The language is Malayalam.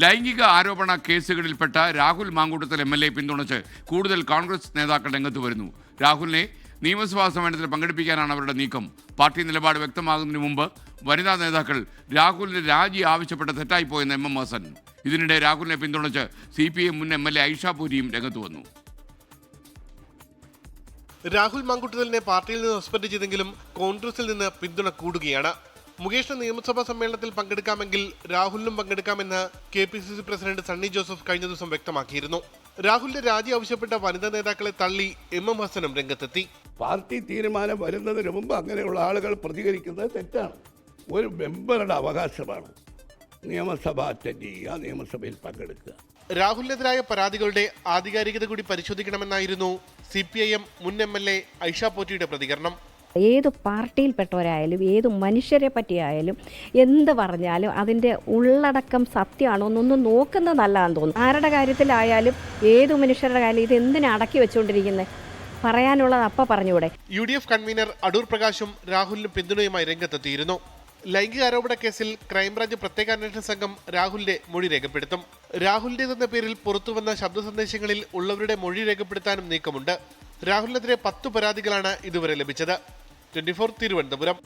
ലൈംഗിക ആരോപണ കേസുകളിൽപ്പെട്ട രാഹുൽ മാങ്കൂട്ടത്തിൽ MLA പിന്തുണച്ച് കൂടുതൽ കോൺഗ്രസ് നേതാക്കൾ രംഗത്ത് വരുന്നു. രാഹുലിനെ നിയമസഭാ സമ്മേളനത്തിൽ പങ്കെടുപ്പിക്കാനാണ് അവരുടെ നീക്കം. പാർട്ടി നിലപാട് വ്യക്തമാകുന്നതിന് മുമ്പ് വനിതാ നേതാക്കൾ രാഹുലിന്റെ രാജി ആവശ്യപ്പെട്ട തെറ്റായിപ്പോയെന്ന് MM ഹസൻ. ഇതിനിടെ രാഹുലിനെ പിന്തുണച്ച് CPI മുൻ MLA ഐഷ പൂരിയും രംഗത്ത് വന്നു. രാഹുൽ മാങ്കൂട്ടത്തിലിനെ പാർട്ടിയിൽ നിന്ന് സസ്പെൻഡ് ചെയ്തെങ്കിലും കോൺഗ്രസിൽ നിന്ന് പിന്തുണ കൂടുകയാണ്. മുകേഷിന് നിയമസഭാ സമ്മേളനത്തിൽ പങ്കെടുക്കാമെങ്കിൽ രാഹുലിനും പങ്കെടുക്കാമെന്ന് KPCC പ്രസിഡന്റ് സണ്ണി ജോസഫ് കഴിഞ്ഞ ദിവസം വ്യക്തമാക്കിയിരുന്നു. രാഹുലിന്റെ രാജി ആവശ്യപ്പെട്ട വനിതാ നേതാക്കളെ തള്ളി MM ഹസനും രംഗത്തെത്തി. പാർട്ടി തീരുമാനം വരുന്നതിന് മുമ്പ് അങ്ങനെയുള്ള ആളുകൾ പ്രതികരിക്കുന്നത് തെറ്റാണ്. ഒരു മെമ്പറുടെ അവകാശമാണ് നിയമസഭ അറ്റൻഡ് ചെയ്യുക, നിയമസഭയിൽ പങ്കെടുക്കുക. രാഹുലിനെതിരായ പരാതികളുടെ ആധികാരികത കൂടി പരിശോധിക്കണമെന്നായിരുന്നു CPIM മുൻ MLA ഐഷ പോറ്റിയുടെ പ്രതികരണം. ഏത് പാർട്ടിയിൽപ്പെട്ടവരായാലും ഏത് മനുഷ്യരെ പറ്റിയായാലും എന്ത് പറഞ്ഞാലും അതിൻ്റെ ഉള്ളടക്കം സത്യമാണോ എന്നൊന്നും നോക്കുന്നത് നല്ലതാണെന്ന് തോന്നുന്നു. ആരുടെ കാര്യത്തിലായാലും ഏത് മനുഷ്യരുടെ കാര്യം ഇത് എന്തിനാ അടക്കി വെച്ചുകൊണ്ടിരിക്കുന്നത്? പറയാനുള്ളത് അപ്പം പറഞ്ഞുകൂടെ? UDF കൺവീനർ അടൂർ പ്രകാശും രാഹുലിന് പിന്തുണയുമായി രംഗത്തെത്തിയിരുന്നു. ലൈംഗിക ആരോപണ കേസിൽ ക്രൈംബ്രാഞ്ച് പ്രത്യേക അന്വേഷണ സംഘം രാഹുലിന്റെ മൊഴി രേഖപ്പെടുത്തും. രാഹുലിന്റേതെന്ന പേരിൽ പുറത്തുവന്ന ശബ്ദ സന്ദേശങ്ങളിൽ ഉള്ളവരുടെ മൊഴി രേഖപ്പെടുത്താനും നീക്കമുണ്ട്. രാഹുലിനെതിരെ 10 പരാതികളാണ് ഇതുവരെ ലഭിച്ചത്. 24 തിരുവനന്തപുരം.